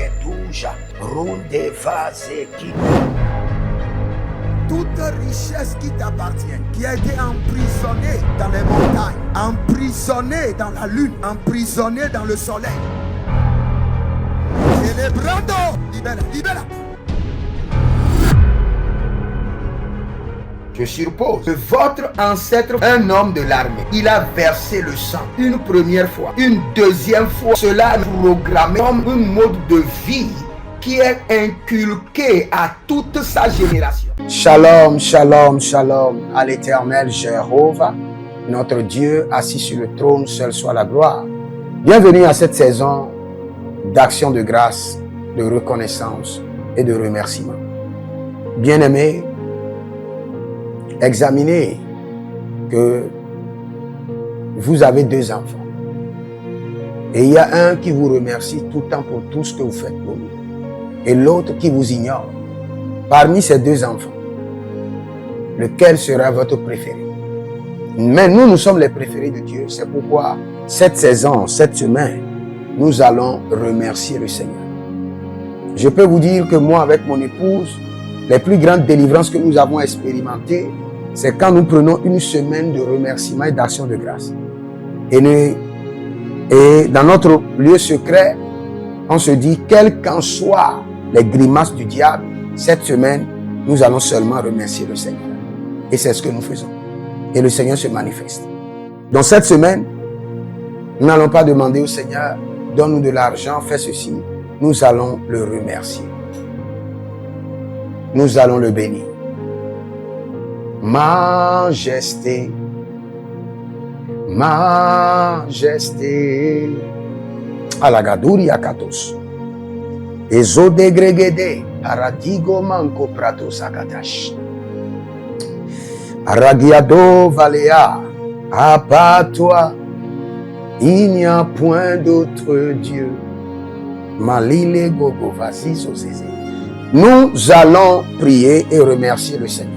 Ketuja, Runde Vazeki. Toute richesse qui t'appartient, qui a été emprisonnée dans les montagnes, emprisonnée dans la lune, emprisonnée dans le soleil. Célébrando, libera, libera. Je suppose que votre ancêtre, un homme de l'armée, il a versé le sang une première fois, une deuxième fois. Cela est programmé comme un mode de vie qui est inculqué à toute sa génération. Shalom, shalom, shalom à l'Éternel Jéhovah, notre Dieu assis sur le trône, seul soit la gloire. Bienvenue à cette saison d'action de grâce, de reconnaissance et de remerciement. Bien-aimés, examinez que vous avez deux enfants. Et il y a un qui vous remercie tout le temps pour tout ce que vous faites pour lui. Et l'autre qui vous ignore. Parmi ces deux enfants, lequel sera votre préféré? Mais nous sommes les préférés de Dieu. C'est pourquoi cette saison, cette semaine, nous allons remercier le Seigneur. Je peux vous dire que moi, avec mon épouse, les plus grandes délivrances que nous avons expérimentées, c'est quand nous prenons une semaine de remerciement et d'action de grâce. Et dans notre lieu secret, on se dit, quelles qu'en soient les grimaces du diable, cette semaine, nous allons seulement remercier le Seigneur. Et c'est ce que nous faisons. Et le Seigneur se manifeste. Dans cette semaine, nous n'allons pas demander au Seigneur, donne-nous de l'argent, fais ceci. Nous allons le remercier. Nous allons le bénir. Majesté, majesté, alagaduri akatos, ezodegregede, paradigo manko pratos akatash, aragiado valea, à part toi, il n'y a point d'autre Dieu. Malile gogo vasis osese. Nous allons prier et remercier le Seigneur.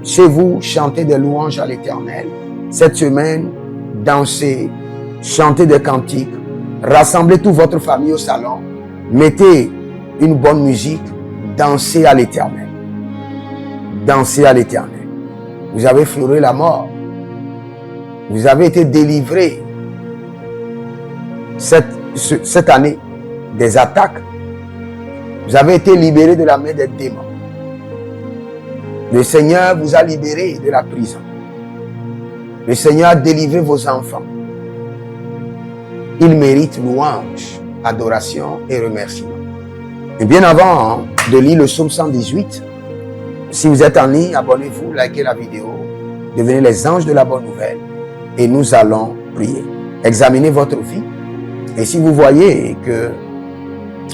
Chez vous, chantez des louanges à l'Éternel. Cette semaine, dansez, chantez des cantiques, rassemblez toute votre famille au salon, mettez une bonne musique, dansez à l'Éternel. Dansez à l'Éternel. Vous avez fleuré la mort. Vous avez été délivrés cette année des attaques. Vous avez été libérés de la main des démons. Le Seigneur vous a libérés de la prison. Le Seigneur a délivré vos enfants. Il mérite louange, adoration et remerciement. Et bien avant de lire le psaume 118, si vous êtes en ligne, abonnez-vous, likez la vidéo, devenez les anges de la bonne nouvelle et nous allons prier. Examinez votre vie et si vous voyez que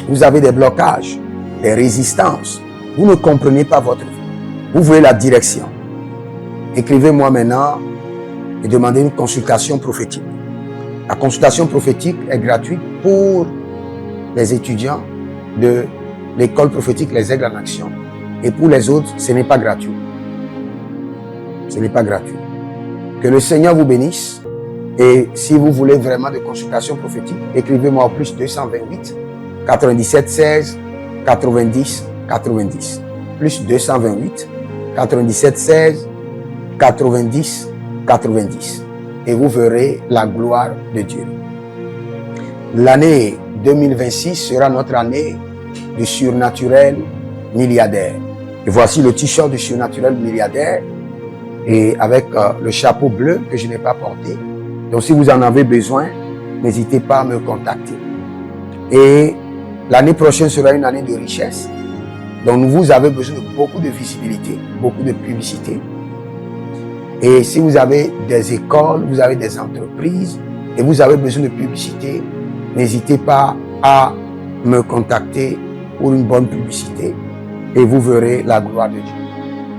vous avez des blocages, des résistances, vous ne comprenez pas votre vie, vous voulez la direction, écrivez-moi maintenant et demandez une consultation prophétique. La consultation prophétique est gratuite pour les étudiants de l'école prophétique Les Aigles en Action. Et pour les autres, ce n'est pas gratuit. Ce n'est pas gratuit. Que le Seigneur vous bénisse. Et si vous voulez vraiment de consultation prophétique, écrivez-moi au plus 228 97 16 90 90. Plus 228 97 16 90 90. Et vous verrez la gloire de Dieu. L'année 2026 sera notre année du surnaturel milliardaire. Et voici le t-shirt du surnaturel milliardaire et avec le chapeau bleu que je n'ai pas porté. Donc si vous en avez besoin, n'hésitez pas à me contacter. Et l'année prochaine sera une année de richesse. Donc vous avez besoin de beaucoup de visibilité, beaucoup de publicité. Et si vous avez des écoles, vous avez des entreprises et vous avez besoin de publicité, n'hésitez pas à me contacter pour une bonne publicité et vous verrez la gloire de Dieu.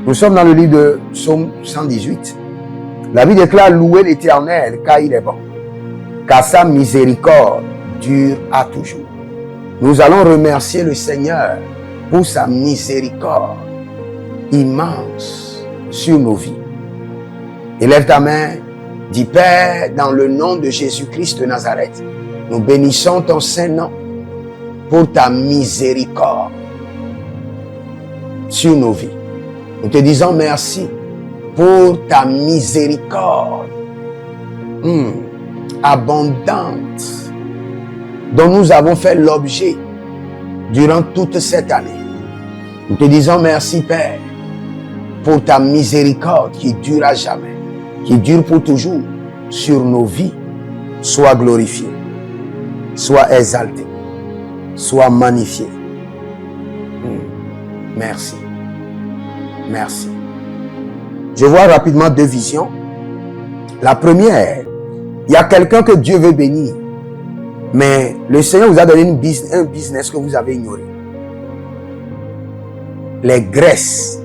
Nous sommes dans le livre de Psaume 118. La Bible déclare louer l'Éternel car il est bon, car sa miséricorde dure à toujours. Nous allons remercier le Seigneur pour sa miséricorde immense sur nos vies. Élève ta main, dis Père, dans le nom de Jésus-Christ de Nazareth, nous bénissons ton Saint-Nom. pour ta miséricorde sur nos vies. Nous te disons merci pour ta miséricorde abondante dont nous avons fait l'objet durant toute cette année. Nous te disons merci, Père, pour ta miséricorde qui dure à jamais, qui dure pour toujours sur nos vies. Sois glorifié, sois exalté, sois magnifié. Merci. Merci. Je vois rapidement deux visions. La première, il y a quelqu'un que Dieu veut bénir, mais le Seigneur vous a donné un business que vous avez ignoré. Les graisses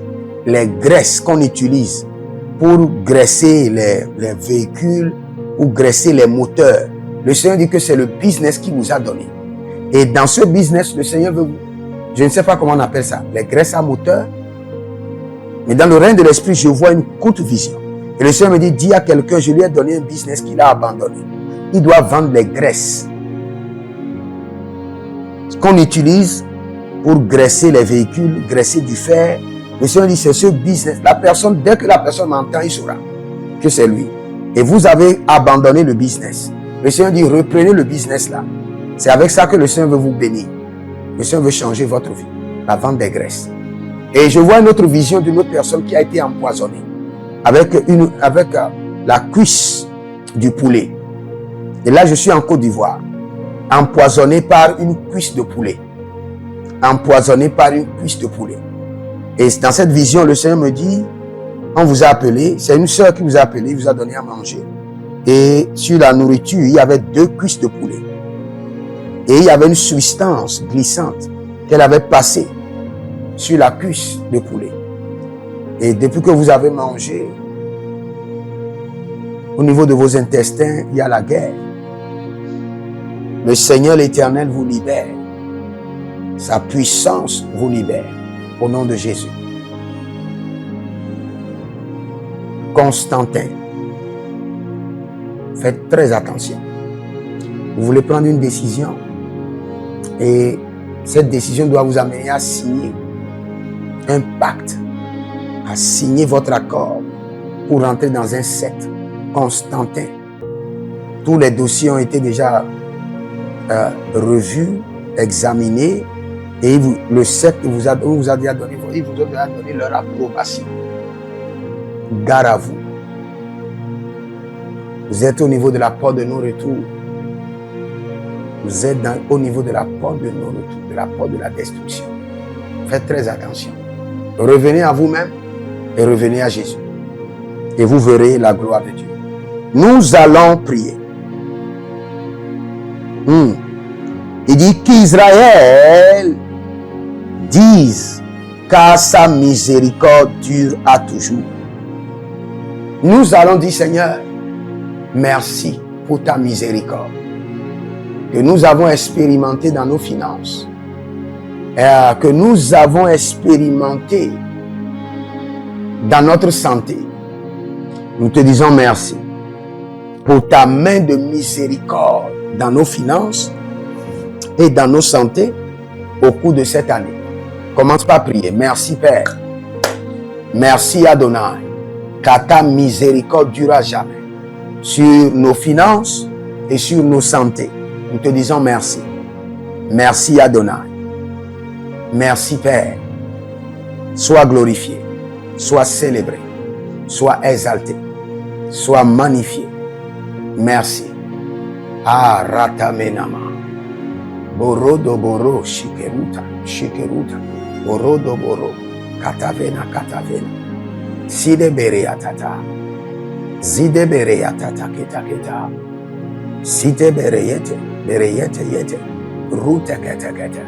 qu'on utilise pour graisser les véhicules ou graisser les moteurs. Le Seigneur dit que c'est le business qu'il vous a donné. Et dans ce business, le Seigneur veut vous... Je ne sais pas comment on appelle ça, les graisses à moteur. Mais dans le règne de l'esprit, je vois une courte vision. Et le Seigneur me dit, dis à quelqu'un, je lui ai donné un business qu'il a abandonné. Il doit vendre les graisses qu'on utilise pour graisser les véhicules, graisser du fer. Le Seigneur dit, c'est ce business. La personne, dès que la personne m'entend, il saura que c'est lui. Et vous avez abandonné le business. Le Seigneur dit, reprenez le business là. C'est avec ça que le Seigneur veut vous bénir. Le Seigneur veut changer votre vie. La vente des graisses. Et je vois une autre vision d'une autre personne qui a été empoisonnée avec la cuisse du poulet. Et là, je suis en Côte d'Ivoire. Empoisonné par une cuisse de poulet. Empoisonné par une cuisse de poulet. Et dans cette vision, le Seigneur me dit, on vous a appelé, c'est une sœur qui vous a appelé, vous a donné à manger. Et sur la nourriture, il y avait 2 cuisses de poulet. Et il y avait une substance glissante qu'elle avait passée sur la cuisse de poulet. Et depuis que vous avez mangé, au niveau de vos intestins, il y a la guerre. Le Seigneur l'Éternel vous libère. Sa puissance vous libère. Au nom de Jésus. Constantin. Faites très attention. Vous voulez prendre une décision et cette décision doit vous amener à signer un pacte, à signer votre accord pour rentrer dans un set. Constantin. Tous les dossiers ont été déjà revus, examinés et le set vous a déjà donné, il vous a déjà donné leur approbation. Gare à vous. Vous êtes au niveau de la porte de non-retour. Vous êtes au niveau de la porte de non-retour, de la porte de la destruction. Faites très attention. Revenez à vous-même et revenez à Jésus. Et vous verrez la gloire de Dieu. Nous allons prier. Il dit qu'Israël dise car sa miséricorde dure à toujours. Nous allons dire, Seigneur, merci pour ta miséricorde que nous avons expérimenté dans nos finances, que nous avons expérimenté dans notre santé. Nous te disons merci pour ta main de miséricorde dans nos finances et dans nos santé au cours de cette année. Commence par prier. Merci Père. Merci Adonai. Car ta miséricorde durera jamais sur nos finances et sur nos santé. Nous te disons merci. Merci Adonai. Merci Père. Sois glorifié. Sois célébré. Sois exalté. Sois magnifié. Merci. Ah, Ratamenama. Borodo boro, shikeruta, shikeruta. Borodo boro, katavena, katavena. Side berea tata. Zide berea tata keta keta. Side bereyete, bereyete yete. Rute kete kete.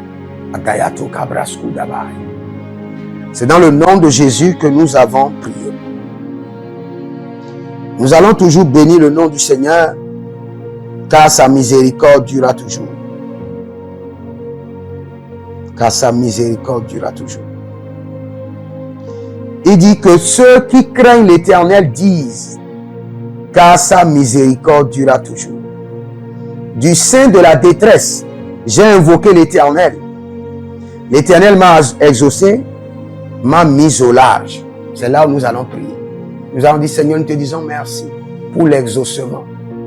Agayato kabrasku dabai. C'est dans le nom de Jésus que nous avons prié. Nous allons toujours bénir le nom du Seigneur, car sa miséricorde durera toujours. Car sa miséricorde durera toujours. Il dit que ceux qui craignent l'Éternel disent, car sa miséricorde durera toujours. Du sein de la détresse, J'ai invoqué l'Éternel. L'Éternel m'a exaucé, m'a mis au large. C'est là où nous allons prier. Nous allons dire, Seigneur, nous te disons merci pour l'exaucement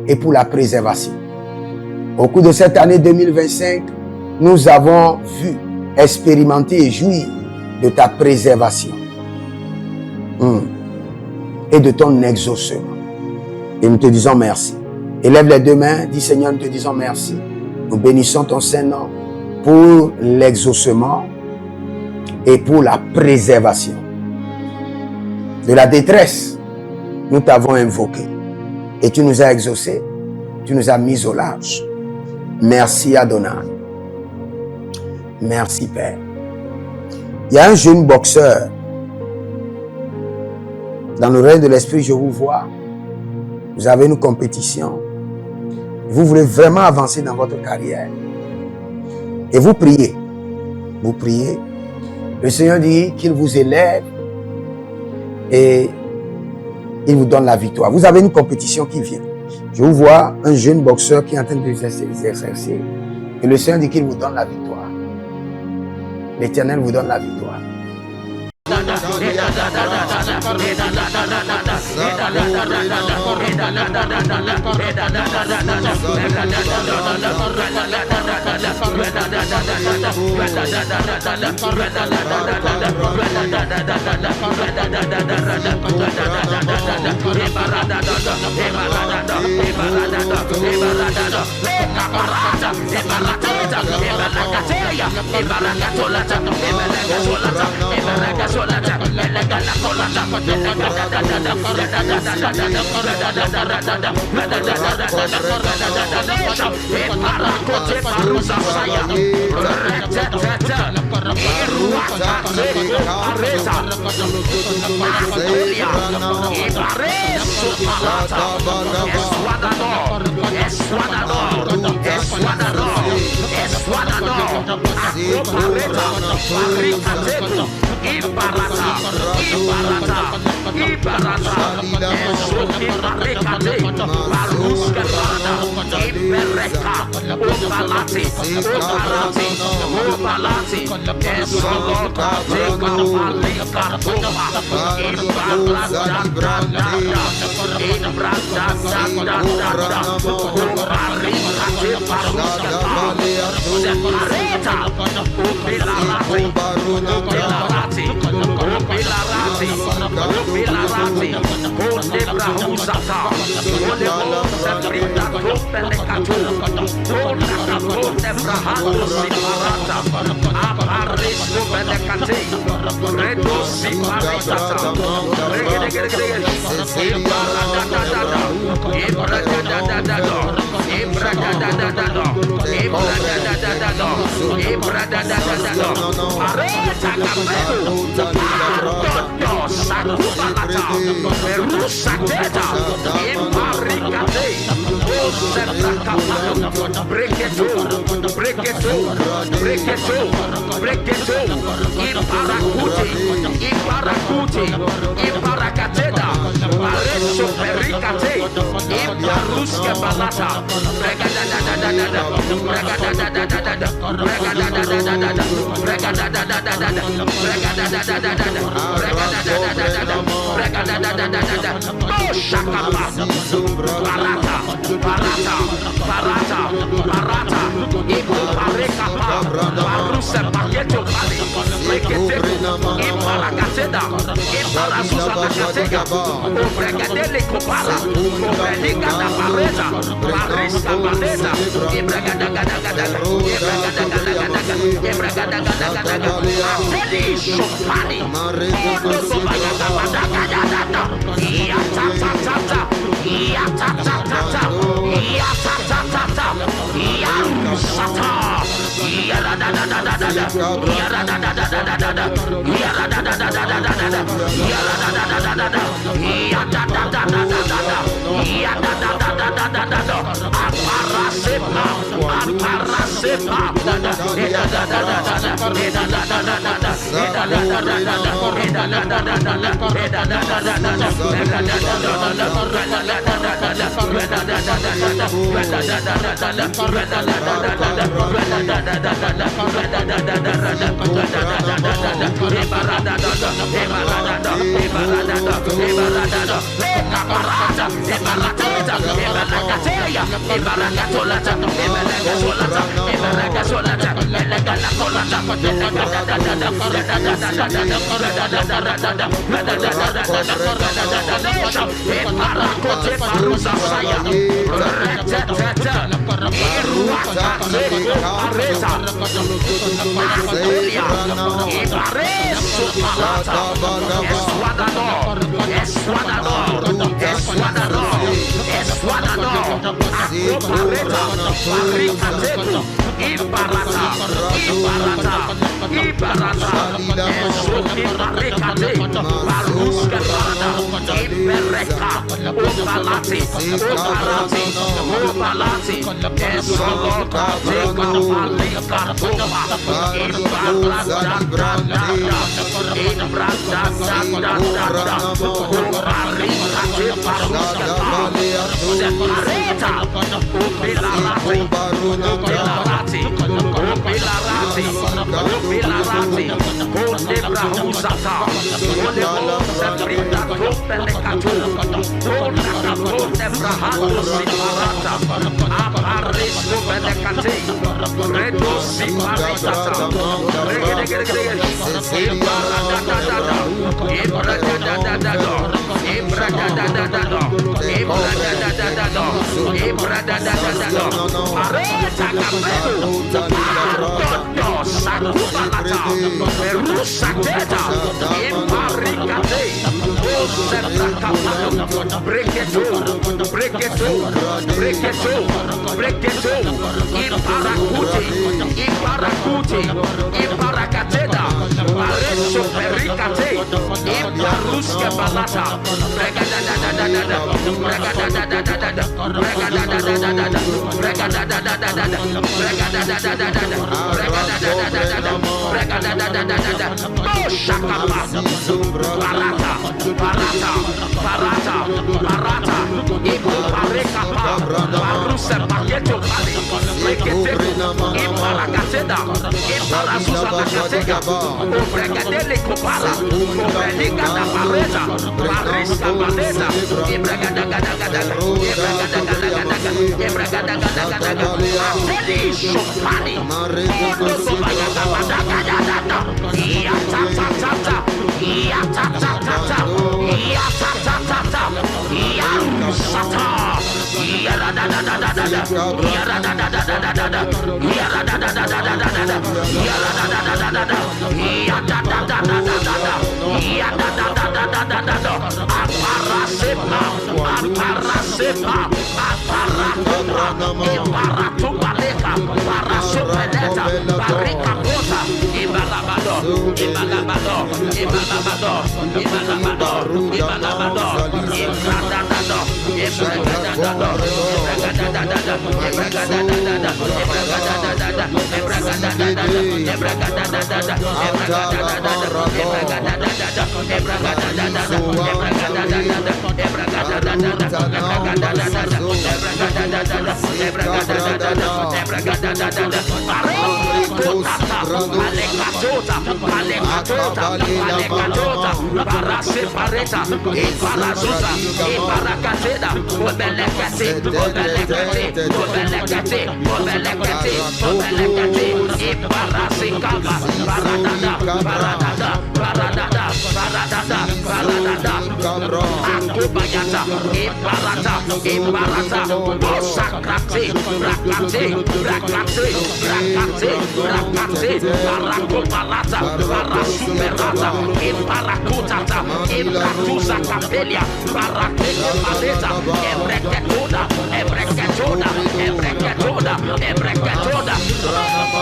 et pour la préservation. Au cours de cette année 2025, nous avons vu, expérimenté et jouir de ta préservation et de ton exaucement. Et nous te disons merci. Élève les deux mains, dis Seigneur, nous te disons merci. Nous bénissons ton Saint-Nom pour l'exaucement et pour la préservation. De la détresse, nous t'avons invoqué et tu nous as exaucés, tu nous as mis au large. Merci Adonai. Merci Père. Il y a un jeune boxeur. Dans le règne de l'esprit, je vous vois. Vous avez une compétition. Vous voulez vraiment avancer dans votre carrière. Et vous priez. Vous priez. Le Seigneur dit qu'il vous élève et il vous donne la victoire. Vous avez une compétition qui vient. Je vous vois un jeune boxeur qui est en train de s'exercer. Et le Seigneur dit qu'il vous donne la victoire. L'Éternel vous donne la victoire.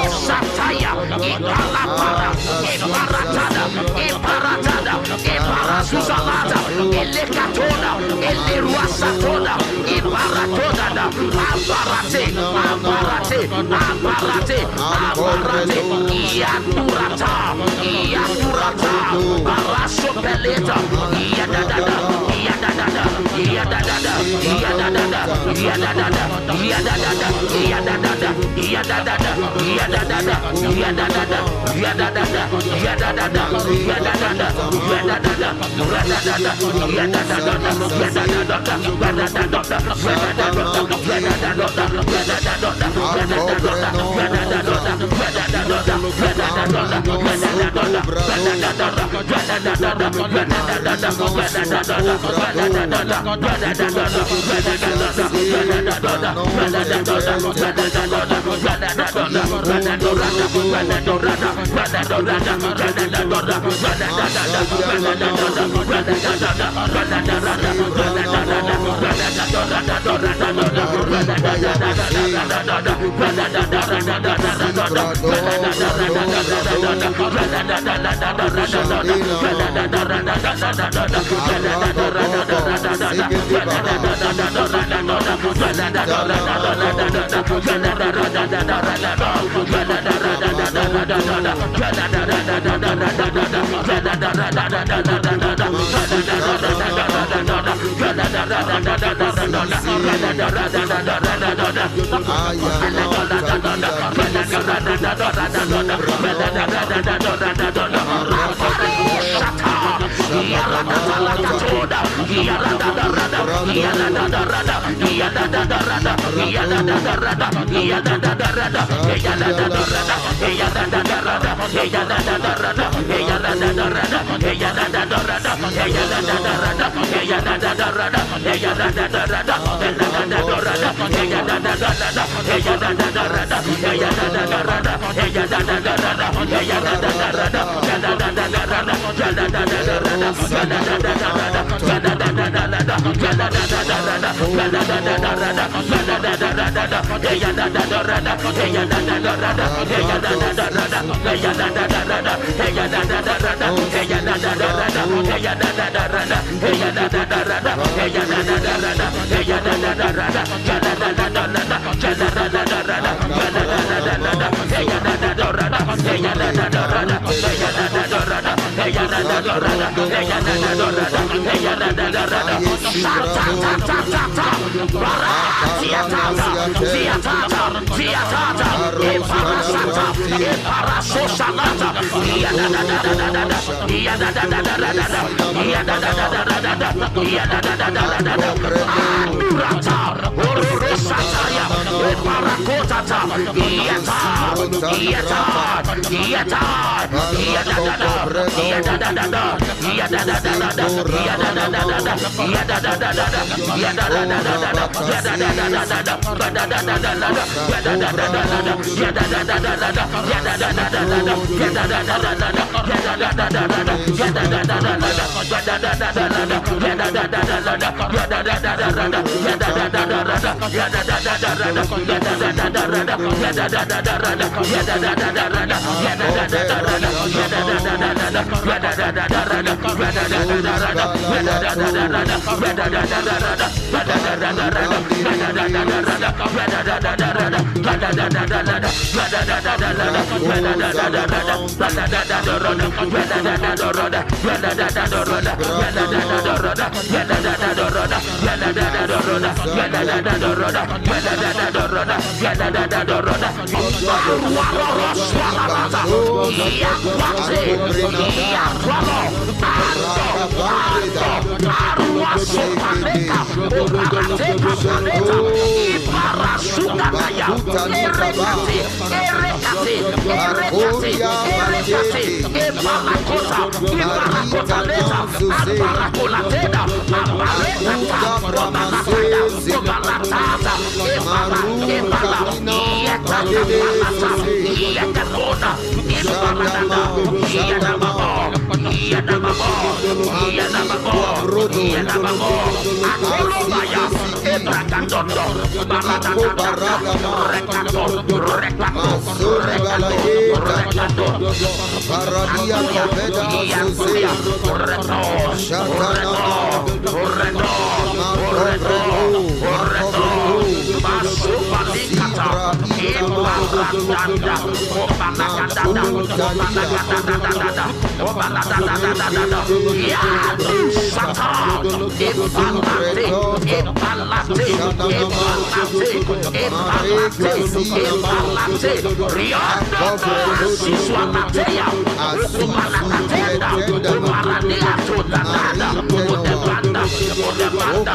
Sataya, Ikalapara, Ibaratada, Eparazuzalata, Elekatona, Eleruasatona, Ibaratona, Aparate, Aparate, Aparate, Aparate, Iaturata, Iaturata, Baraso Peleta, Iadadada, Iadadada, Iadadada, Iadadada, Iadadada, Iadadada, Iadadada, Iadadada, Iadadada, Iadadada, Iadadada, Iadadada, Iadadada, Iadadada, Radadada, Iadadada, Paradia Copeda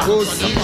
Jose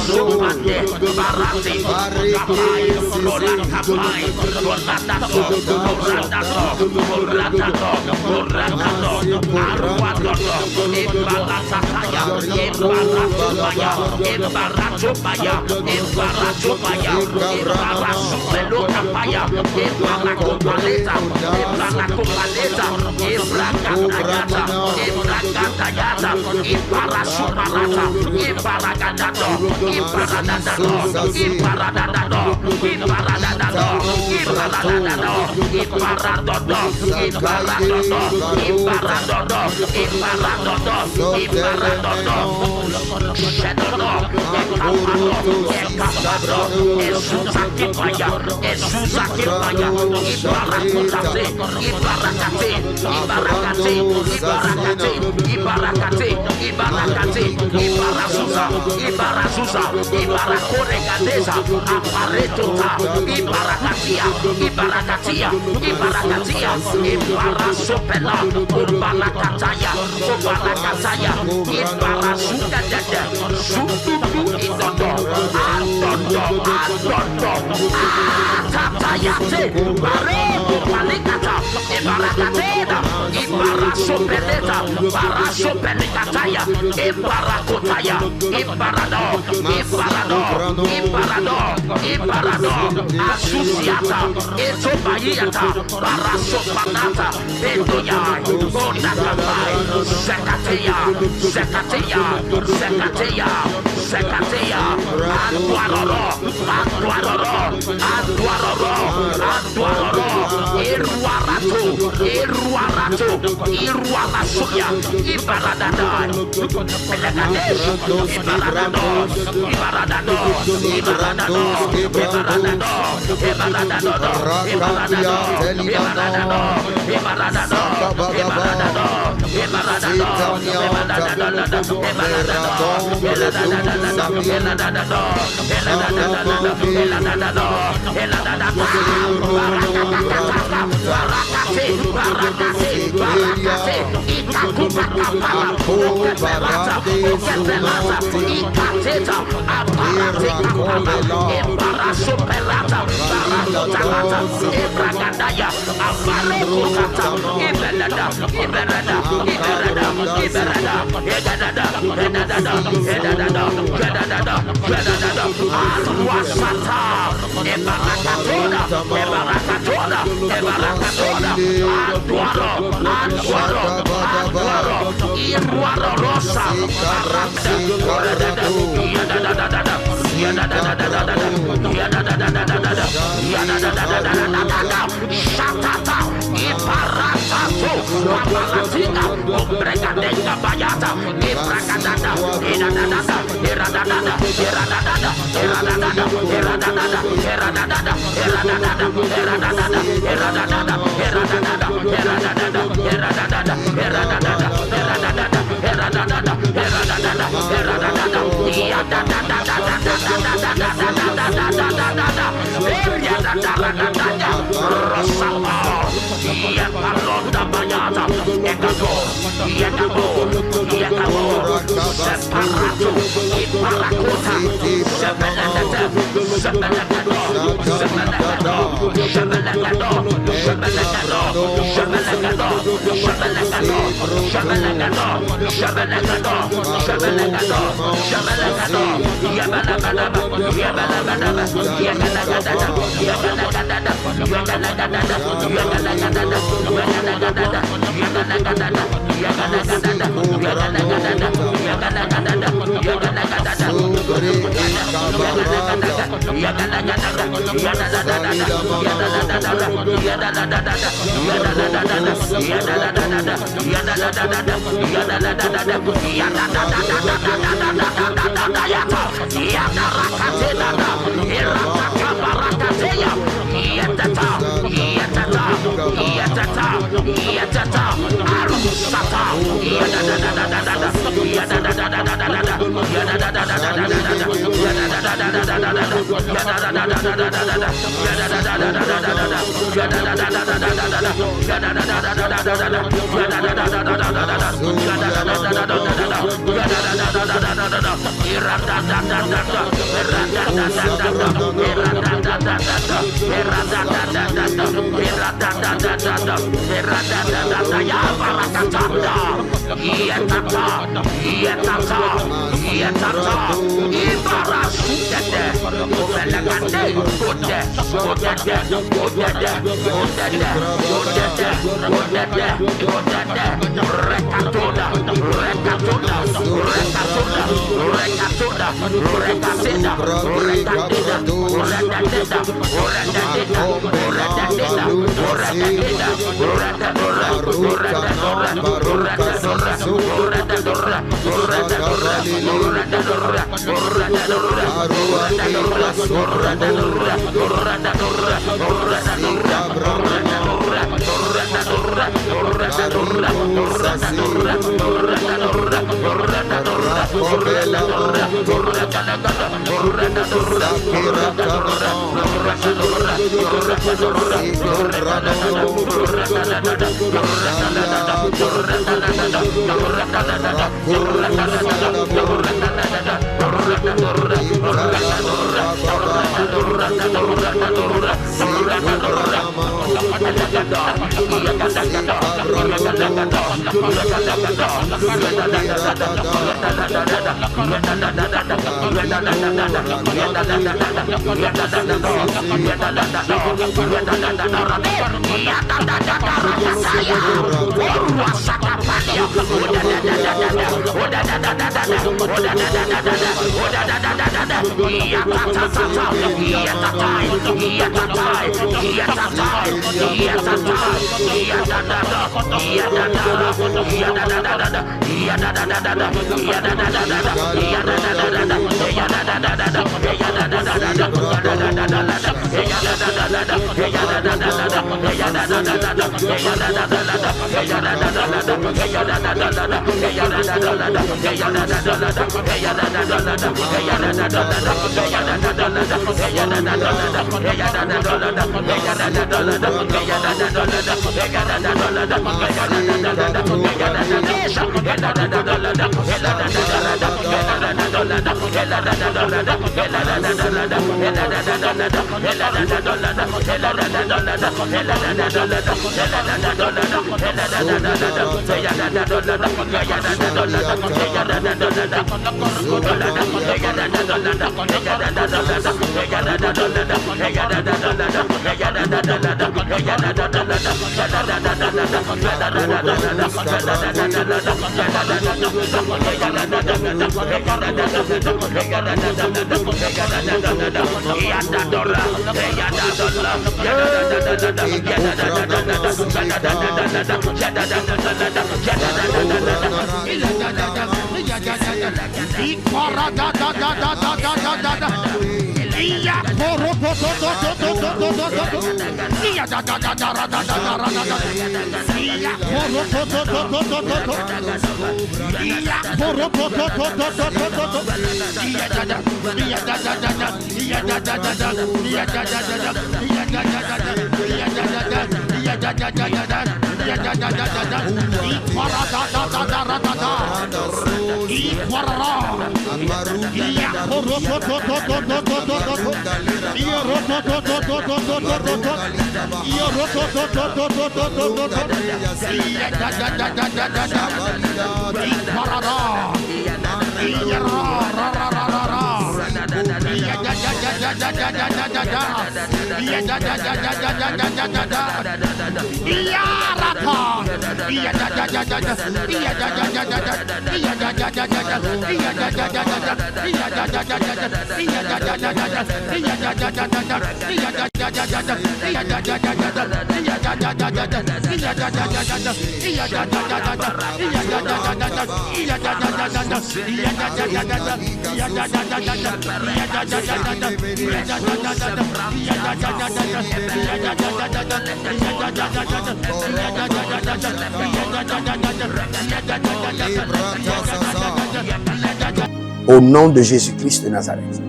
Au nom de Jésus-Christ de Nazareth.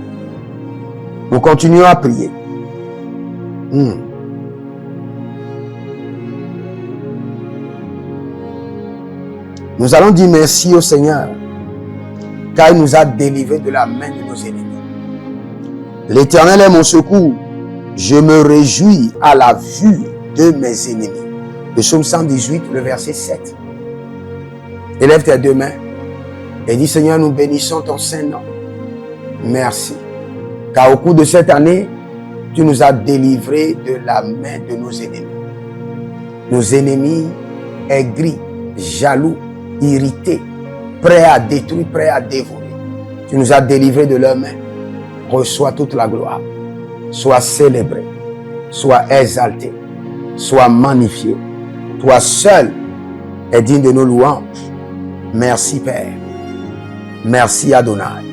Nous continuons à prier. Nous allons dire merci au Seigneur, car il nous a délivrés de la main de nos ennemis. L'Éternel est mon secours. Je me réjouis à la vue de mes ennemis. Le psaume 118, le verset 7. Élève tes deux mains et dis, Seigneur, nous bénissons ton Saint-Nom. Merci. Car au cours de cette année, tu nous as délivrés de la main de nos ennemis. Nos ennemis aigris, jaloux, irrités, prêts à détruire, prêts à dévorer. Tu nous as délivrés de leurs mains. Reçois toute la gloire. Sois célébré, sois exalté, sois magnifié. Toi seul es digne de nos louanges. Merci Père. Merci Adonai.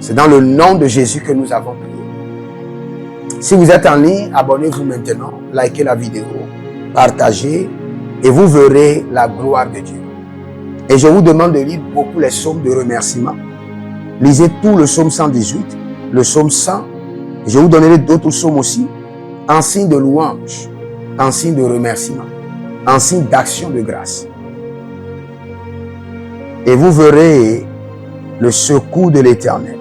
C'est dans le nom de Jésus que nous avons prié. Si vous êtes en ligne, abonnez-vous maintenant, likez la vidéo, partagez et vous verrez la gloire de Dieu. Et je vous demande de lire beaucoup les psaumes de remerciement. Lisez tout le psaume 118, le psaume 100. Je vous donnerai d'autres psaumes aussi, en signe de louange, en signe de remerciement, en signe d'action de grâce. Et vous verrez le secours de l'Éternel.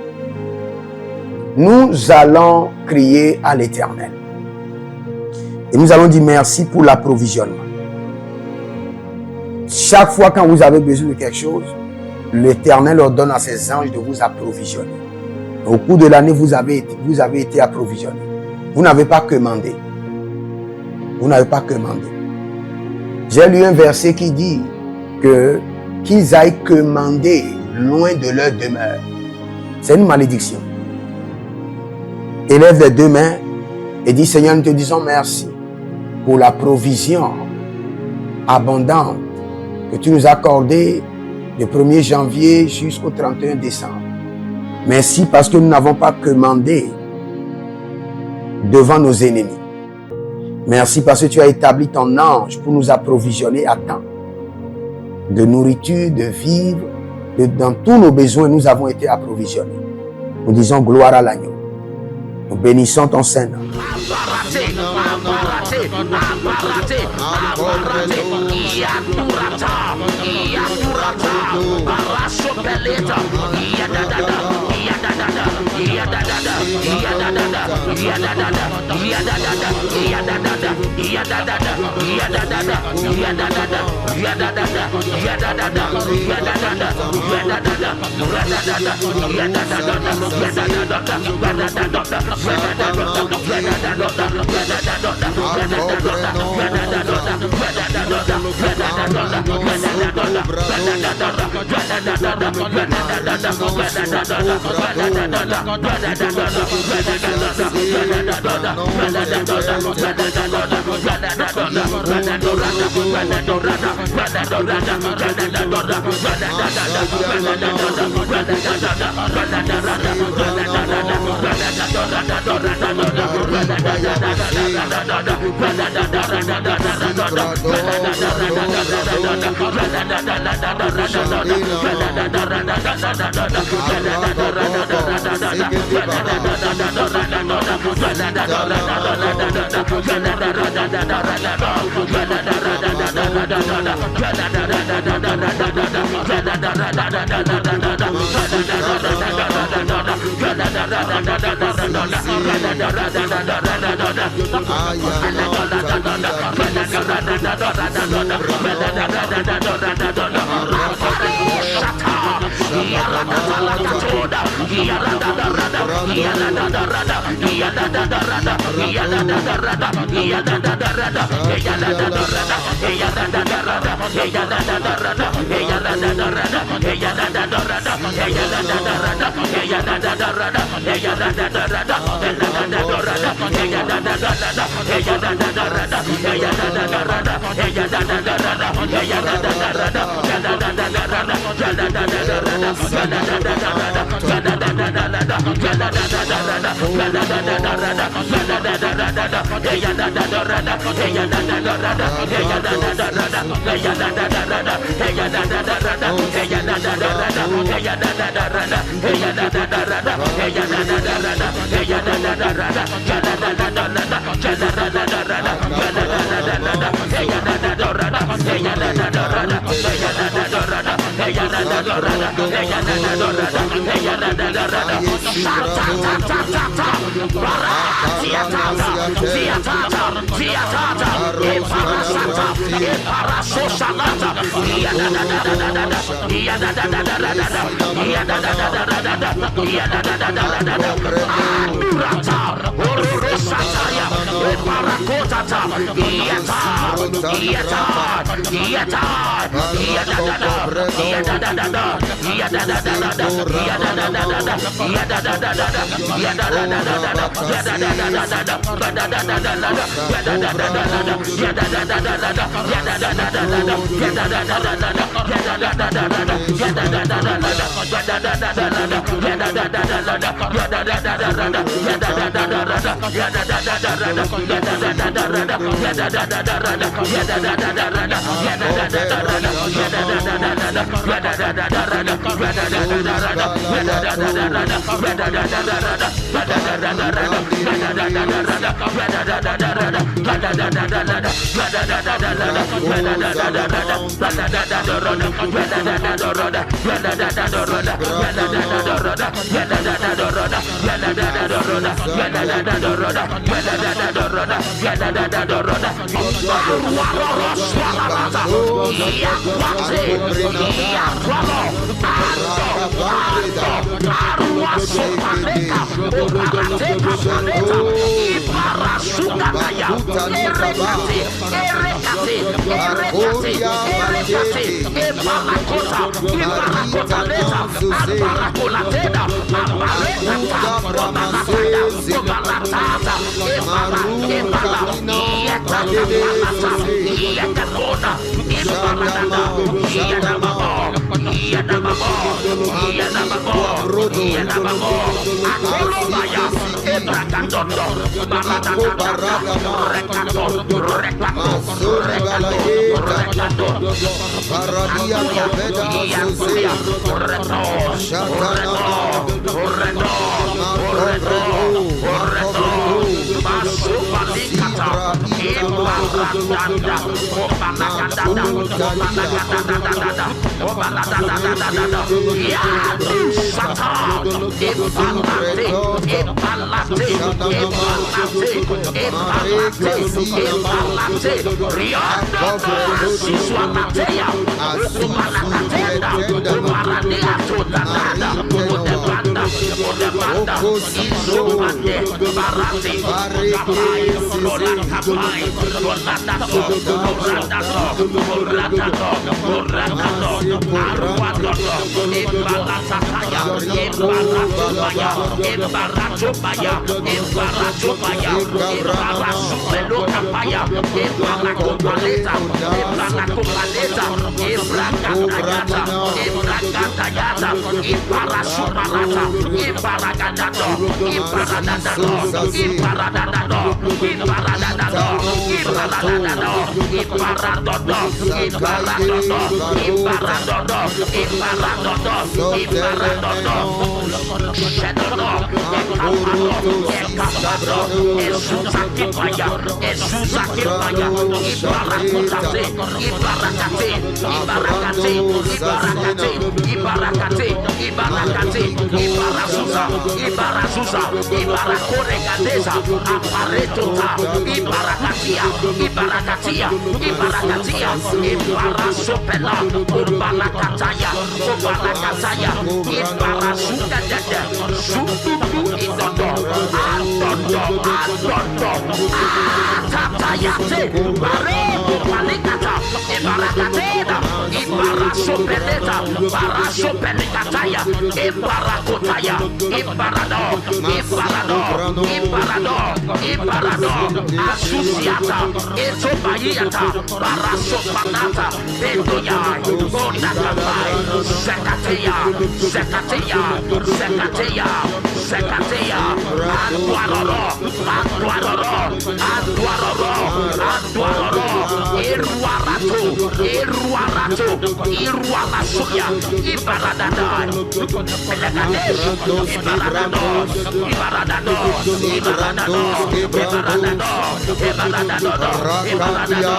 Nous allons crier à l'Éternel. Et nous allons dire merci pour l'approvisionnement. Chaque fois quand vous avez besoin de quelque chose, l'Éternel ordonne à ses anges de vous approvisionner. Au cours de l'année, vous avez été approvisionné. Vous n'avez pas commandé. Vous n'avez pas commandé. J'ai lu un verset qui dit que qu'ils aillent commander loin de leur demeure. C'est une malédiction. Élève les deux mains et dis, Seigneur, nous te disons merci pour la provision abondante que tu nous as accordée du 1er janvier jusqu'au 31 décembre. Merci parce que nous n'avons pas commandé devant nos ennemis. Merci parce que tu as établi ton ange pour nous approvisionner à temps. De nourriture, de vivre, dans tous nos besoins, nous avons été approvisionnés. Nous disons gloire à l'agneau. Nous bénissons ton Saint-Nom. Yatoda, Yada Rada, Yada Rada, Yada Rada, Yada Rada, Yada Rada, Yada Rada, Yada Rada, Yada Rada, Yada Rada, Yada Rada, ibarakate, ibarakate, ibarakate, ibarakate, ibarazuza, ibarazuza, ibarakoregadeza, aparetota, ibarakatia, ibarakatia, ibarakatia, ibarasopela, ubarakataya, ubarakataya, ibarasukadede, sututu idodo, adodo, adodo, atatayate, barebo palikata, ibarakateda, ibarasopeleta, barasopelikataya, ibarakotaya, ibarado, ibarado, ibarado, ibarado, asusiata, etobayata, barasopanata, bedoyai, onakabai, sekateya, sekateya, sekateya, sekateya, aduaroro, aduaroro, aduaroro, aduaroro, iruarato, iruarato, iruarasuya, ibaradadai, Belekadesh, ibaradados, ibaradados, ibaradados, ibaradados, ibaradados,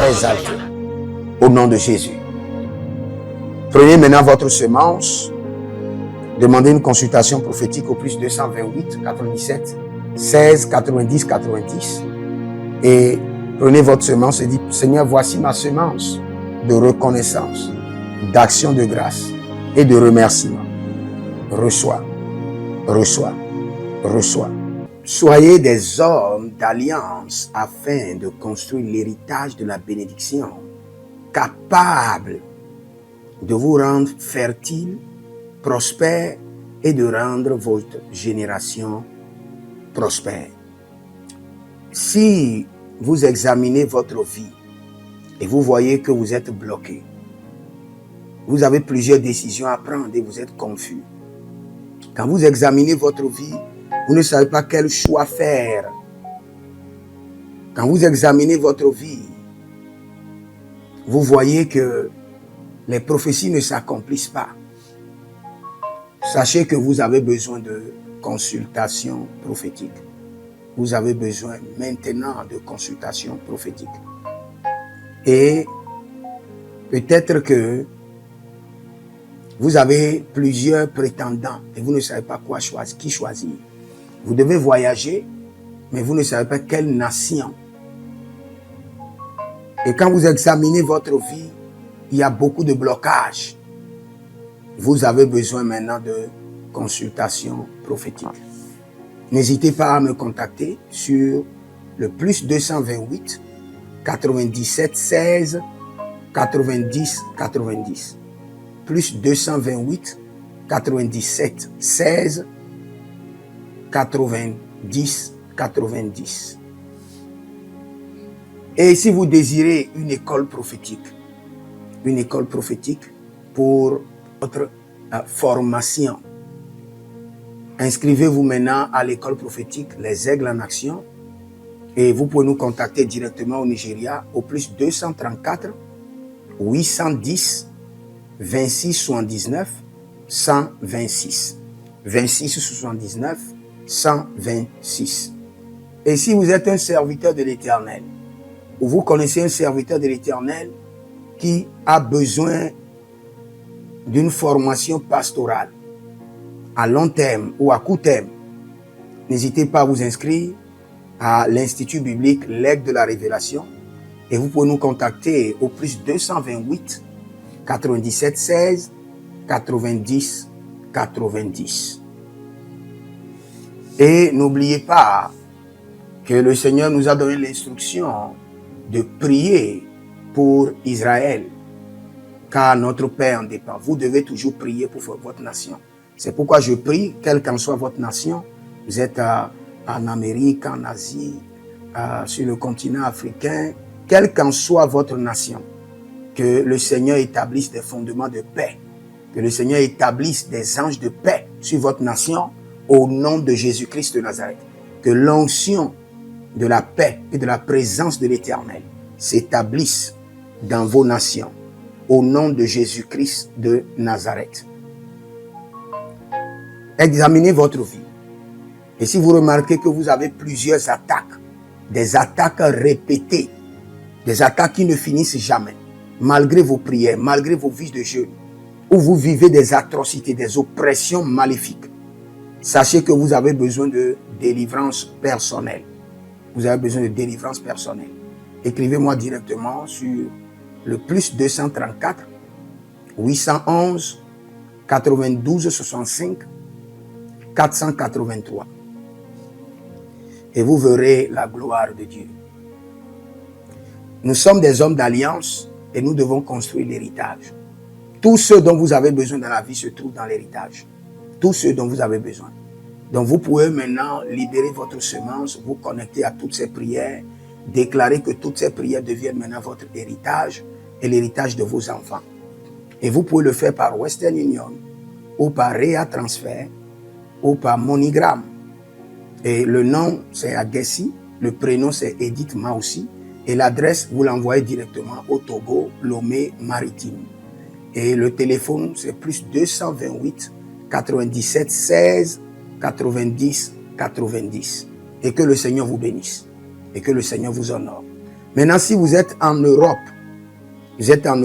Exalté. Au nom de Jésus. Prenez maintenant votre semence. Demandez une consultation prophétique au plus 228 97 16 90 90. Et prenez votre semence et dites, Seigneur, voici ma semence de reconnaissance, d'action de grâce et de remerciement. Reçois, reçois, reçois. Soyez des hommes d'alliance afin de construire l'héritage de la bénédiction, capables de vous rendre fertile, prospère et de rendre votre génération prospère. Si vous examinez votre vie et vous voyez que vous êtes bloqué, vous avez plusieurs décisions à prendre et vous êtes confus. Quand vous examinez votre vie, vous ne savez pas quel choix faire. Quand vous examinez votre vie, vous voyez que les prophéties ne s'accomplissent pas. Sachez que vous avez besoin de consultation prophétique. Vous avez besoin maintenant de consultation prophétique. Et peut-être que vous avez plusieurs prétendants et vous ne savez pas qui choisir. Vous devez voyager, mais vous ne savez pas quelle nation. Et quand vous examinez votre vie, il y a beaucoup de blocages. Vous avez besoin maintenant de consultation prophétique. N'hésitez pas à me contacter sur le plus 228 97 16 90 90. Plus 228 97 16 90 90. Et si vous désirez une école prophétique pour votre formation, inscrivez-vous maintenant à l'école prophétique Les Aigles en Action et vous pouvez nous contacter directement au Nigeria au plus 234 810 26 79 126. 26 79 126. Et si vous êtes un serviteur de l'Éternel, ou vous connaissez un serviteur de l'Éternel qui a besoin d'une formation pastorale à long terme ou à court terme, n'hésitez pas à vous inscrire à l'Institut biblique L'Aigle de la Révélation et vous pouvez nous contacter au plus 228 97 16 90 90. Et n'oubliez pas que le Seigneur nous a donné l'instruction de prier pour Israël, car notre paix en dépend. Vous devez toujours prier pour votre nation. C'est pourquoi je prie, quelle qu'en soit votre nation, vous êtes en Amérique, en Asie, sur le continent africain, quelle qu'en soit votre nation, que le Seigneur établisse des fondements de paix, que le Seigneur établisse des anges de paix sur votre nation au nom de Jésus-Christ de Nazareth, que l'onction de la paix et de la présence de l'Éternel s'établissent dans vos nations, au nom de Jésus-Christ de Nazareth. Examinez votre vie. Et si vous remarquez que vous avez plusieurs attaques, des attaques répétées, des attaques qui ne finissent jamais, malgré vos prières, malgré vos vies de jeûne, où vous vivez des atrocités, des oppressions maléfiques, sachez que vous avez besoin de délivrance personnelle. Vous avez besoin de délivrance personnelle. Écrivez-moi directement sur le plus 234 811 92 65 483. Et vous verrez la gloire de Dieu. Nous sommes des hommes d'alliance et nous devons construire l'héritage. Tout ce dont vous avez besoin dans la vie se trouve dans l'héritage. Tout ce dont vous avez besoin. Donc vous pouvez maintenant libérer votre semence, vous connecter à toutes ces prières, déclarer que toutes ces prières deviennent maintenant votre héritage et l'héritage de vos enfants. Et vous pouvez le faire par Western Union ou par Rea Transfer ou par MoneyGram. Et le nom c'est Agessi, le prénom c'est Edith Maussi et l'adresse vous l'envoyez directement au Togo, Lomé Maritime. Et le téléphone c'est plus 228 97 16 90 90. Et que le Seigneur vous bénisse. Et que le Seigneur vous honore. Maintenant, si vous êtes en Europe, vous êtes en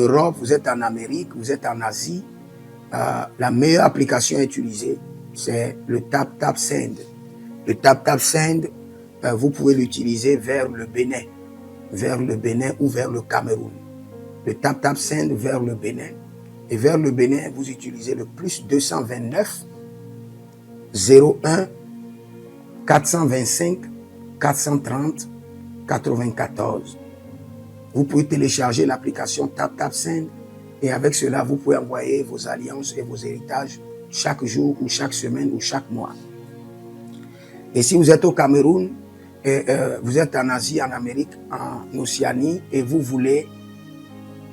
Amérique, vous êtes en Asie, la meilleure application à utiliser, c'est le TapTapSend. Le TapTapSend, vous pouvez l'utiliser vers le Bénin ou vers le Cameroun. Le TapTapSend vers le Bénin. Et vers le Bénin, vous utilisez le plus 229 01 425 430 94. Vous pouvez télécharger l'application TapTapSend et avec cela, vous pouvez envoyer vos alliances et vos héritages chaque jour ou chaque semaine ou chaque mois. Et si vous êtes au Cameroun, vous êtes en Asie, en Amérique, en Océanie et vous voulez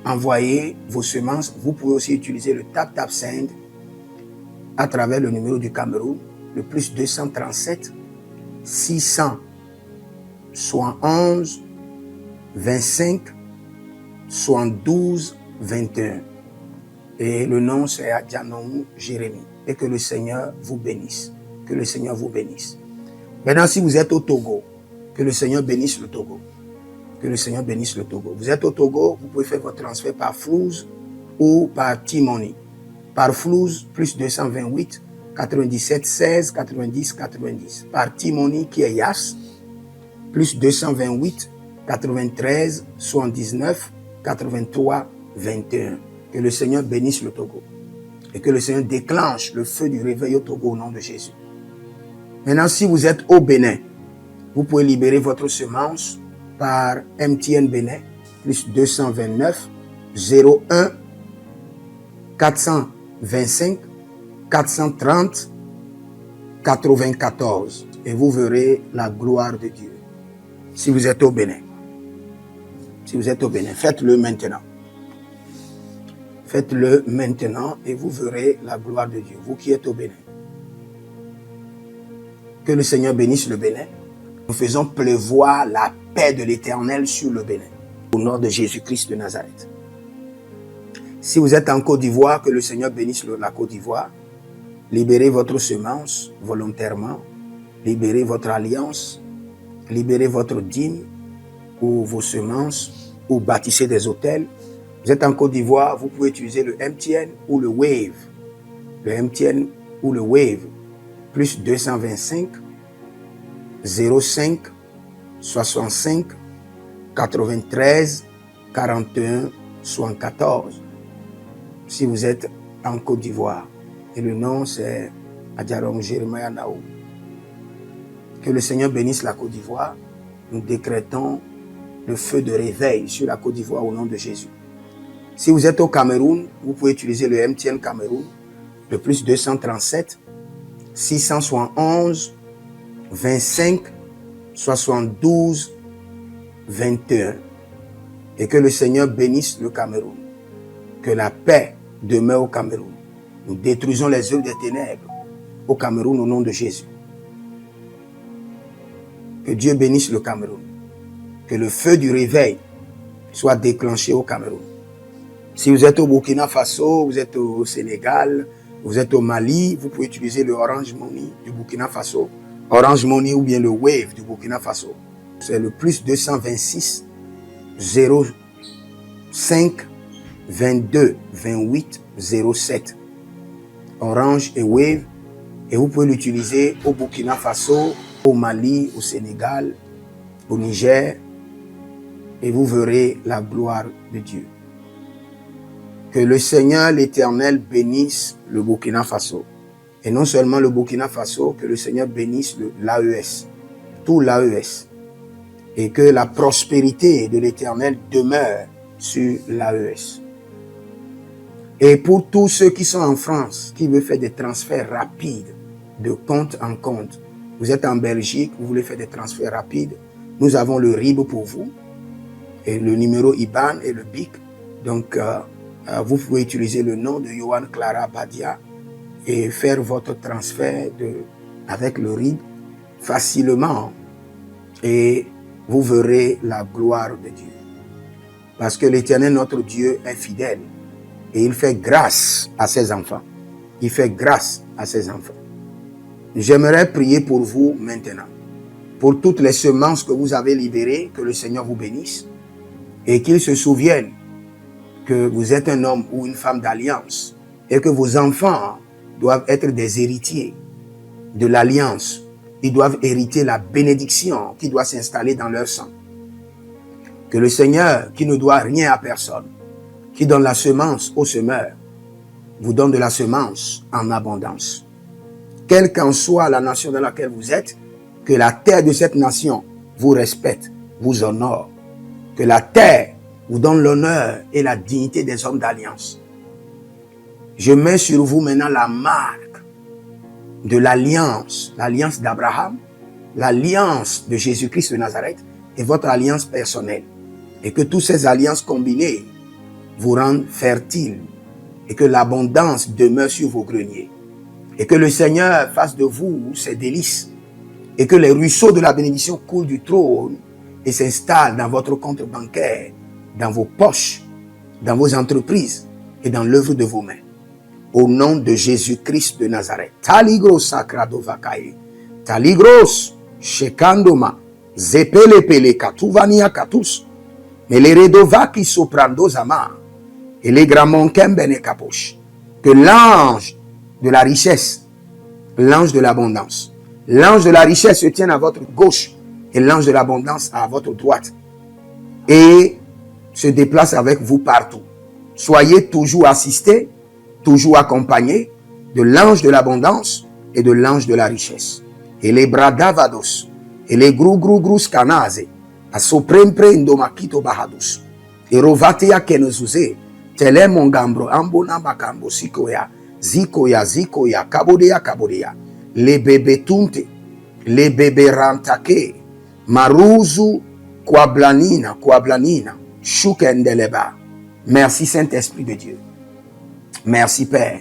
envoyer vos semences, vous pouvez aussi utiliser le TapTapSend à travers le numéro du Cameroun, le plus 237 671 25 72 21. Et le nom c'est Adjanou Jérémie. Et que le Seigneur vous bénisse. Que le Seigneur vous bénisse. Maintenant, si vous êtes au Togo, que le Seigneur bénisse le Togo. Que le Seigneur bénisse le Togo. Vous êtes au Togo, vous pouvez faire votre transfert par Flouz ou par T-Money. Par Flouz, plus 228 97 16 90 90. Par T-Money qui est Yas, plus 228 93 79 83 21. Que le Seigneur bénisse le Togo. Et que le Seigneur déclenche le feu du réveil au Togo au nom de Jésus. Maintenant, si vous êtes au Bénin, vous pouvez libérer votre semence par MTN Bénin, plus 229 01 425 430 94. Et vous verrez la gloire de Dieu. Si vous êtes au Bénin. Si vous êtes au Bénin, faites-le maintenant. Faites-le maintenant et vous verrez la gloire de Dieu. Vous qui êtes au Bénin. Que le Seigneur bénisse le Bénin. Nous faisons pleuvoir la paix de l'Éternel sur le Bénin. Au nom de Jésus-Christ de Nazareth. Si vous êtes en Côte d'Ivoire, que le Seigneur bénisse la Côte d'Ivoire. Libérez votre semence volontairement. Libérez votre alliance. Libérez votre dîme ou vos semences ou bâtissez des hôtels. Vous êtes en Côte d'Ivoire, vous pouvez utiliser le MTN ou le Wave. Le MTN ou le Wave. Plus 225 05 65 93 41 74. Si vous êtes en Côte d'Ivoire. Et le nom c'est Adjarom Jérémie Naou. Que le Seigneur bénisse la Côte d'Ivoire. Nous décrétons le feu de réveil sur la Côte d'Ivoire au nom de Jésus. Si vous êtes au Cameroun, vous pouvez utiliser le MTN Cameroun, le plus 237 671 25 72 21. Et que le Seigneur bénisse le Cameroun. Que la paix demeure au Cameroun. Nous détruisons les œuvres des ténèbres au Cameroun au nom de Jésus. Que Dieu bénisse le Cameroun. Que le feu du réveil soit déclenché au Cameroun. Si vous êtes au Burkina Faso, vous êtes au Sénégal, vous êtes au Mali, vous pouvez utiliser le Orange Money du Burkina Faso, Orange Money ou bien le Wave du Burkina Faso. C'est le plus 226 05 22 28 07. Orange et Wave. Et vous pouvez l'utiliser au Burkina Faso, au Mali, au Sénégal, au Niger. Et vous verrez la gloire de Dieu. Que le Seigneur l'Éternel bénisse le Burkina Faso. Et non seulement le Burkina Faso, que le Seigneur bénisse l'AES, tout l'AES. Et que la prospérité de l'Éternel demeure sur l'AES. Et pour tous ceux qui sont en France, qui veulent faire des transferts rapides de compte en compte, vous êtes en Belgique, vous voulez faire des transferts rapides, nous avons le RIB pour vous, et le numéro IBAN et le BIC. Donc, vous pouvez utiliser le nom de Yohan Clara Badia et faire votre transfert avec le RIB facilement. Et vous verrez la gloire de Dieu. Parce que l'Éternel, notre Dieu, est fidèle. Et il fait grâce à ses enfants. Il fait grâce à ses enfants. J'aimerais prier pour vous maintenant. Pour toutes les semences que vous avez libérées, que le Seigneur vous bénisse. Et qu'il se souvienne que vous êtes un homme ou une femme d'alliance. Et que vos enfants doivent être des héritiers de l'alliance. Ils doivent hériter la bénédiction qui doit s'installer dans leur sang. Que le Seigneur, qui ne doit rien à personne, qui donne la semence au semeur, vous donne de la semence en abondance. Quelle qu'en soit la nation dans laquelle vous êtes, que la terre de cette nation vous respecte, vous honore. Que la terre vous donne l'honneur et la dignité des hommes d'alliance. Je mets sur vous maintenant la marque de l'alliance d'Abraham, l'alliance de Jésus-Christ de Nazareth et votre alliance personnelle. Et que toutes ces alliances combinées vous rendent fertiles et que l'abondance demeure sur vos greniers. Et que le Seigneur fasse de vous ses délices et que les ruisseaux de la bénédiction coulent du trône et s'installent dans votre compte bancaire, dans vos poches, dans vos entreprises et dans l'œuvre de vos mains. Au nom de Jésus-Christ de Nazareth. Taligros sacrado vakae. Taligros shekandoma. Zepelepele katuvania katus. Meleredova ki soprando zama. Et les gramons kembene kaposh. Que l'ange de la richesse, l'ange de l'abondance, l'ange de la richesse se tienne à votre gauche et l'ange de l'abondance à votre droite. Et se déplace avec vous partout. Soyez toujours assistés, toujours accompagnés de l'ange de l'abondance et de l'ange de la richesse. Et les bradavados, et les grou scanase, a soprempre indomakito bahadus. Et rovatea kenezuze, tele mongambro, ambona makambo sikoya, zikoya, kabodea, les bébés tunte, les bébés rantake, maruzu, kwablanina, shukendeleba. Merci Saint-Esprit de Dieu. Merci Père.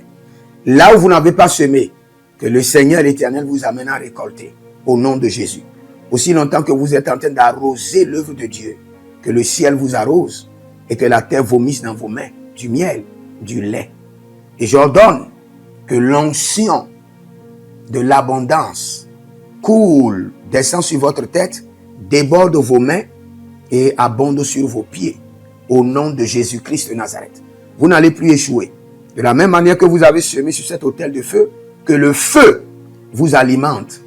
Là où vous n'avez pas semé, que le Seigneur l'Éternel vous amène à récolter. Au nom de Jésus. Aussi longtemps que vous êtes en train d'arroser l'œuvre de Dieu, que le ciel vous arrose et que la terre vomisse dans vos mains du miel, du lait. Et j'ordonne que l'onction de l'abondance coule, descend sur votre tête, déborde vos mains et abonde sur vos pieds. Au nom de Jésus-Christ de Nazareth. Vous n'allez plus échouer. De la même manière que vous avez semé sur cet autel de feu, que le feu vous alimente,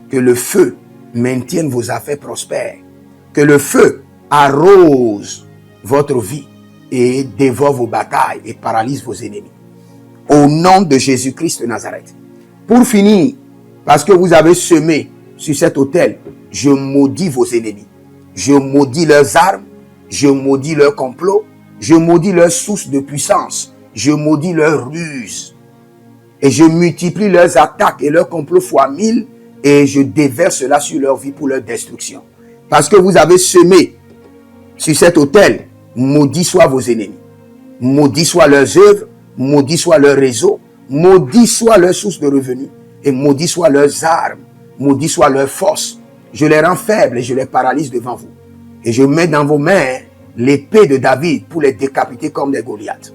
que le feu maintienne vos affaires prospères, que le feu arrose votre vie et dévore vos batailles et paralyse vos ennemis. Au nom de Jésus-Christ de Nazareth. Pour finir, parce que vous avez semé sur cet autel, je maudis vos ennemis. Je maudis leurs armes, je maudis leurs complots, je maudis leurs sources de puissance, je maudis leurs ruses. Et je multiplie leurs attaques et leurs complots fois 1000 et je déverse cela sur leur vie pour leur destruction. Parce que vous avez semé sur cet autel, maudit soient vos ennemis, maudit soient leurs œuvres, maudit soit leur réseau, maudit soit leur source de revenus et maudit soit leurs armes, maudit soit leur force je les rends faibles et je les paralyse devant vous. Et je mets dans vos mains l'épée de David pour les décapiter comme des Goliaths.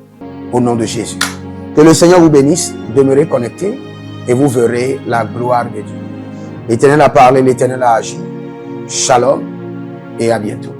Au nom de Jésus. Que le Seigneur vous bénisse. Demeurez connectés et vous verrez la gloire de Dieu. L'Éternel a parlé, l'Éternel a agi. Shalom et à bientôt.